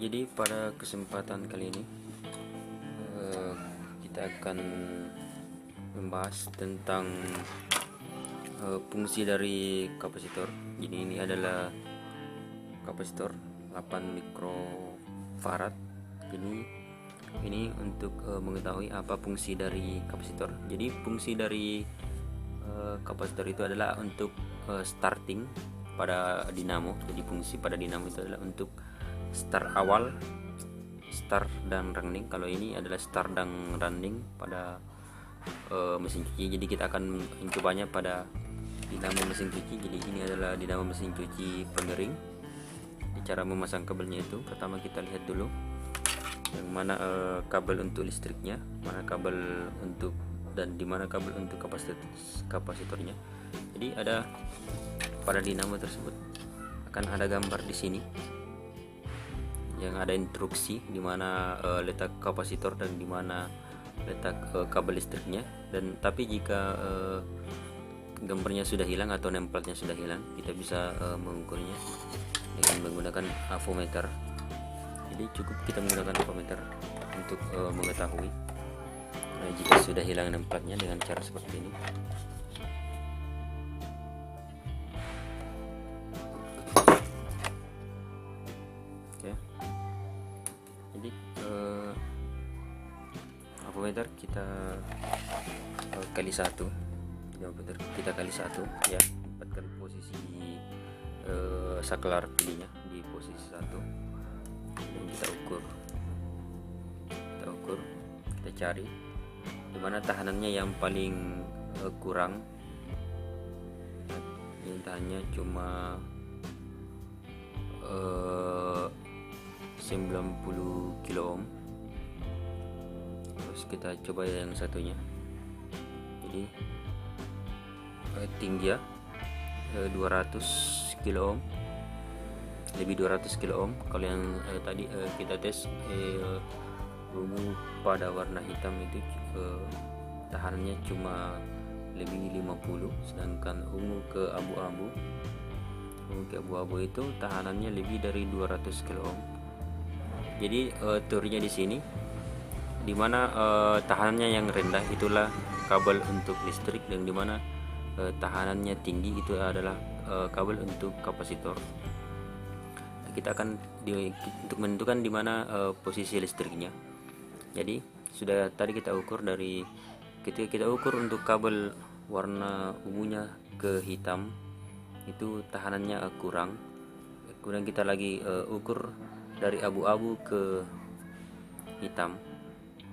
Jadi pada kesempatan kali ini kita akan membahas tentang fungsi dari kapasitor. Jadi ini adalah kapasitor 8 mikrofarad. Jadi ini untuk mengetahui apa fungsi dari kapasitor. Jadi fungsi dari kapasitor itu adalah untuk starting pada dinamo. Jadi fungsi pada dinamo itu adalah untuk start awal, start dan running. Kalau ini adalah start dan running pada mesin cuci. Jadi kita akan mencobanya pada dinamo mesin cuci. Jadi ini adalah dinamo mesin cuci pengering. Di cara memasang kabelnya itu, pertama kita lihat dulu yang mana kabel untuk listriknya, mana kabel untuk dan di mana kabel untuk kapasitornya. Jadi ada pada dinamo tersebut akan ada gambar di sini yang ada instruksi di mana letak kapasitor dan di mana letak kabel listriknya. Dan tapi jika gambarnya sudah hilang atau nempelnya sudah hilang, kita bisa mengukurnya dengan menggunakan avometer. Jadi cukup kita menggunakan avometer untuk mengetahui jika sudah hilang nempelnya dengan cara seperti ini. Oke. Jadi avometer kita kali satu, kita kali satu ya, dapatkan posisi saklar pilihnya di posisi 1 dan kita ukur, kita cari dimana tahanannya yang paling kurang. Yang tahannya cuma 90 kilo ohm. Terus kita coba yang satunya. Jadi tinggi ya 200 kilo ohm, lebih 200 kilo ohm. Kalau yang tadi kita tes ungu pada warna hitam itu tahanannya cuma lebih 50, sedangkan ungu ke abu-abu itu tahanannya lebih dari 200 kilo ohm. Jadi teorinya di sini dimana tahanannya yang rendah itulah kabel untuk listrik, dan dimana tahanannya tinggi itu adalah kabel untuk kapasitor. Kita akan untuk menentukan dimana posisi listriknya. Jadi sudah tadi kita ukur, dari ketika kita ukur untuk kabel warna ungunya ke hitam itu tahanannya kurang. Kemudian kita lagi ukur dari abu-abu ke hitam,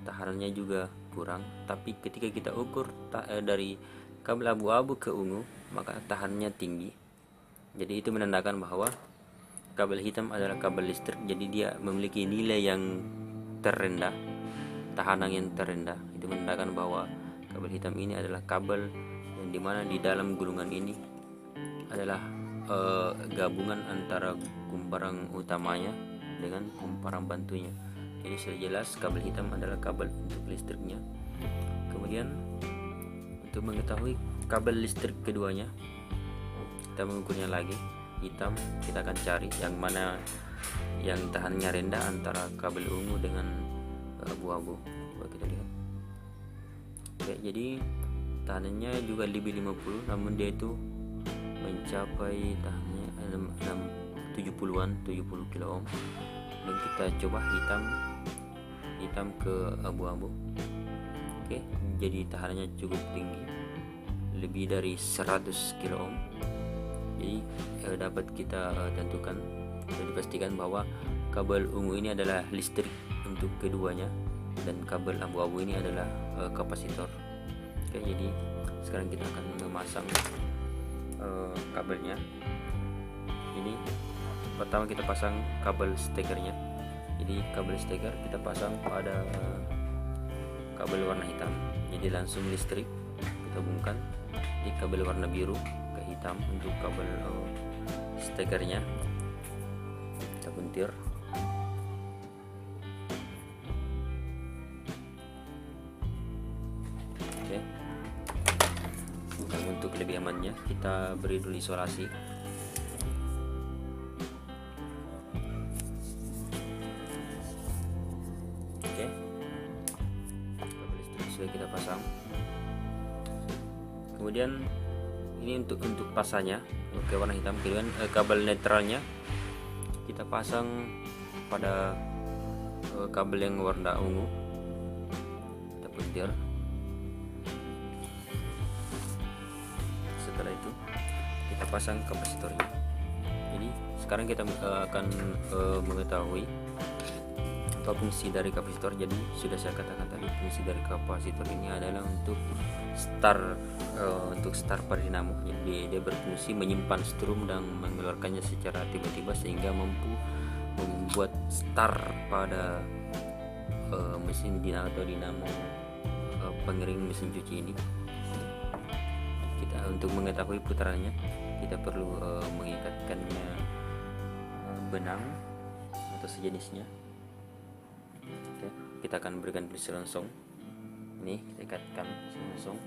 tahanannya juga kurang. Tapi ketika kita ukur dari kabel abu-abu ke ungu, maka tahanannya tinggi. Jadi itu menandakan bahwa kabel hitam adalah kabel listrik. Jadi dia memiliki nilai yang terendah, tahanan yang terendah. Itu menandakan bahwa kabel hitam ini adalah kabel yang dimana di dalam gulungan ini adalah gabungan antara kumparan utamanya dengan kumparan bantunya. Jadi sudah jelas kabel hitam adalah kabel untuk listriknya. Kemudian untuk mengetahui kabel listrik keduanya, kita mengukurnya lagi. Hitam kita akan cari yang mana yang tahannya rendah antara kabel ungu dengan abu-abu. Coba kita lihat. Oke, jadi tahanannya juga lebih 50, namun dia itu mencapai tahannya 70-an, 70 kilo ohm. Dan kita coba hitam ke abu-abu. Oke, jadi tahanannya cukup tinggi, lebih dari 100 kilo ohm. Jadi dapat kita tentukan dan dipastikan bahwa kabel ungu ini adalah listrik untuk keduanya, dan kabel abu-abu ini adalah kapasitor. Oke, jadi sekarang kita akan memasang kabelnya. Ini pertama kita pasang kabel stekernya. Jadi kabel steker kita pasang pada kabel warna hitam, jadi langsung listrik kita hubungkan di kabel warna biru ke hitam untuk kabel stekernya. Kita buntir. Oke. Dan untuk lebih amannya kita beri dulu isolasi. kemudian ini untuk pasanya, oke, warna hitam. Kemudian kabel netralnya kita pasang pada kabel yang warna ungu, kita petir. Setelah itu kita pasang kapasitornya. Jadi sekarang kita akan mengetahui apa fungsi dari kapasitor. Jadi sudah saya katakan tadi, fungsi dari kapasitor ini adalah untuk start pada dinamo. Jadi dia berfungsi menyimpan strum dan mengeluarkannya secara tiba-tiba sehingga mampu membuat start pada mesin dinamo pengiring mesin cuci ini. Kita untuk mengetahui putarannya kita perlu mengikatkannya benang atau sejenisnya. Oke, kita akan berikan selongsong. Ini kita ikatkan selongsong.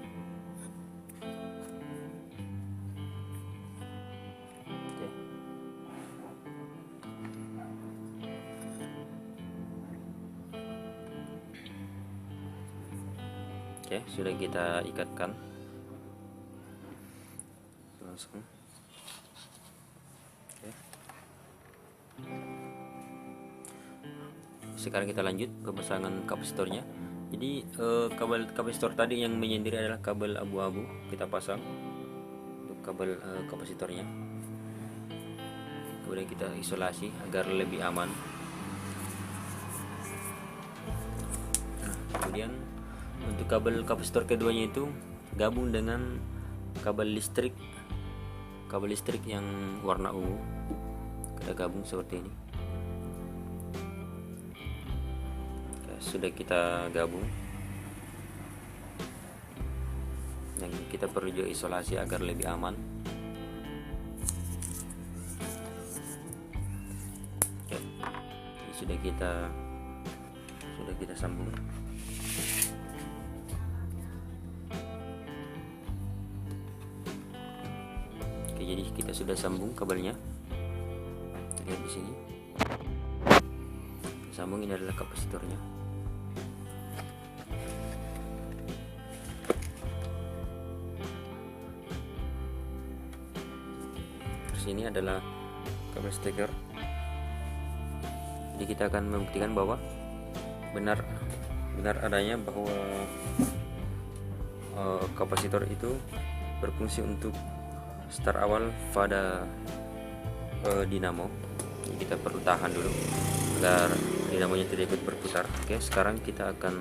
Oke, sudah kita ikatkan langsung. Oke. Sekarang kita lanjut pemasangan kapasitornya. Jadi kabel kapasitor tadi yang menyendiri adalah kabel abu-abu, kita pasang untuk kabel kapasitornya. Kemudian kita isolasi agar lebih aman. Kemudian untuk kabel kapasitor keduanya itu gabung dengan kabel listrik yang warna ungu. Kita gabung seperti ini. Oke, sudah kita gabung. Yang kita perlu juga isolasi agar lebih aman. Oke, ini sudah kita sambung. Jadi kita sudah sambung kabelnya. Lihat di sini. Sambung, ini adalah kapasitornya. Terus ini adalah kabel steker. Jadi kita akan membuktikan bahwa benar adanya bahwa kapasitor itu berfungsi untuk start awal pada dinamo. Jadi kita perlu tahan dulu agar dinamonya tidak ikut berputar. Oke, sekarang kita akan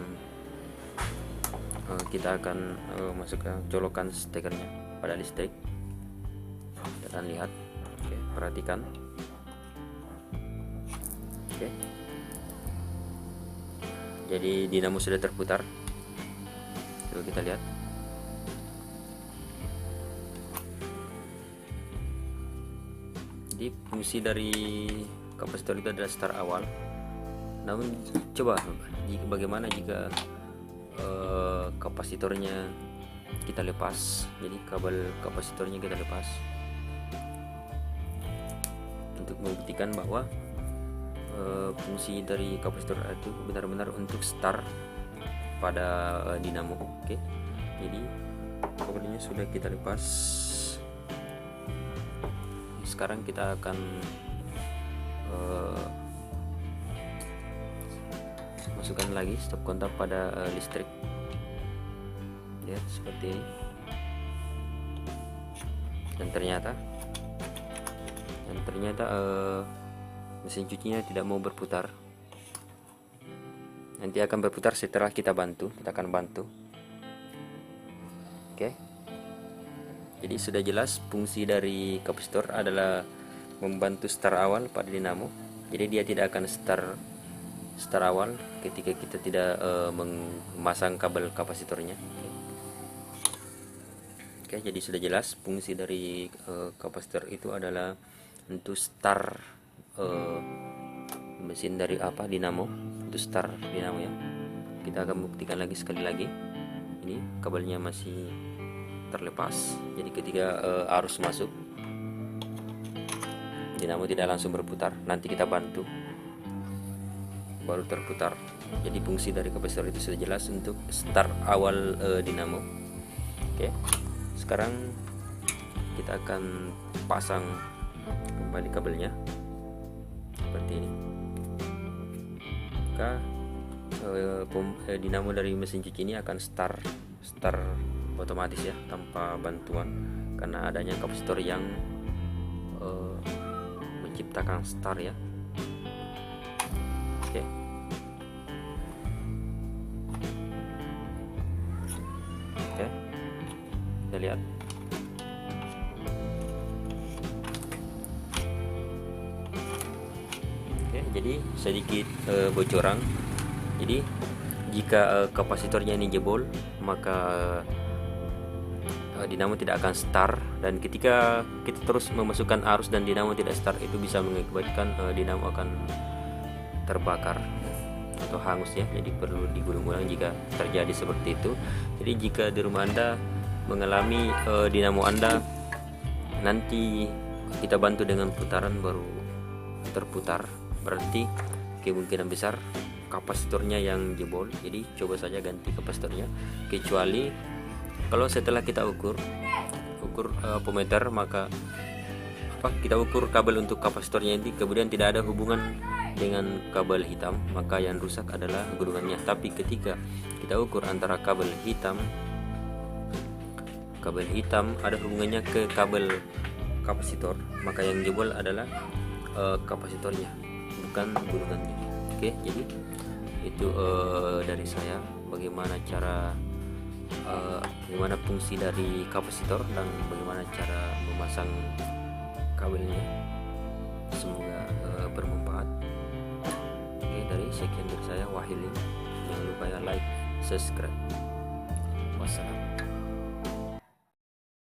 masukkan colokan stekernya pada listrik. Kita akan lihat. Oke, perhatikan. Oke, jadi dinamo sudah terputar. Coba kita lihat. Jadi fungsi dari kapasitor itu adalah start awal. Namun coba bagaimana jika kapasitornya kita lepas. Jadi kabel kapasitornya kita lepas untuk membuktikan bahwa fungsi dari kapasitor itu benar-benar untuk start pada dinamo. Oke, jadi kabelnya sudah kita lepas. Sekarang kita akan masukkan lagi stop kontak pada listrik. Ya, seperti ini. Dan ternyata mesin cucinya tidak mau berputar. Nanti akan berputar setelah kita akan bantu. Oke. Jadi sudah jelas fungsi dari kapasitor adalah membantu start awal pada dinamo. Jadi dia tidak akan start awal ketika kita tidak memasang kabel kapasitornya. Oke, jadi sudah jelas fungsi dari kapasitor itu adalah untuk start mesin dari dinamo, untuk start dinamo ya. Kita akan buktikan sekali lagi. Ini kabelnya masih terlepas. Jadi ketika arus masuk, dinamo tidak langsung berputar. Nanti kita bantu baru terputar. Jadi fungsi dari kapasitor itu sudah jelas untuk start awal dinamo. Oke, Sekarang kita akan pasang kembali kabelnya seperti ini. Maka dinamo dari mesin cuci ini akan start otomatis ya, tanpa bantuan, karena adanya kapasitor yang menciptakan start ya. Oke. Oke, kita lihat. Oke, jadi sedikit bocoran. Jadi jika kapasitornya ini jebol, maka dinamo tidak akan start, dan ketika kita terus memasukkan arus dan dinamo tidak start, itu bisa mengakibatkan dinamo akan terbakar atau hangus ya. Jadi perlu digulung ulang jika terjadi seperti itu. Jadi jika di rumah Anda mengalami dinamo Anda nanti kita bantu dengan putaran baru terputar, berarti kemungkinan besar kapasitornya yang jebol. Jadi coba saja ganti kapasitornya, kecuali kalau setelah kita ukur pometer, maka kita ukur kabel untuk kapasitornya ini kemudian tidak ada hubungan dengan kabel hitam, maka yang rusak adalah gulungannya. Tapi ketika kita ukur antara kabel hitam ada hubungannya ke kabel kapasitor, maka yang jebol adalah kapasitornya, bukan gulungannya. Oke, jadi itu dari saya bagaimana fungsi dari kapasitor dan bagaimana cara memasang kabelnya. Semoga bermanfaat. Oke, sekian dari saya, Wahilin. Jangan lupa ya like, subscribe. Wassalam.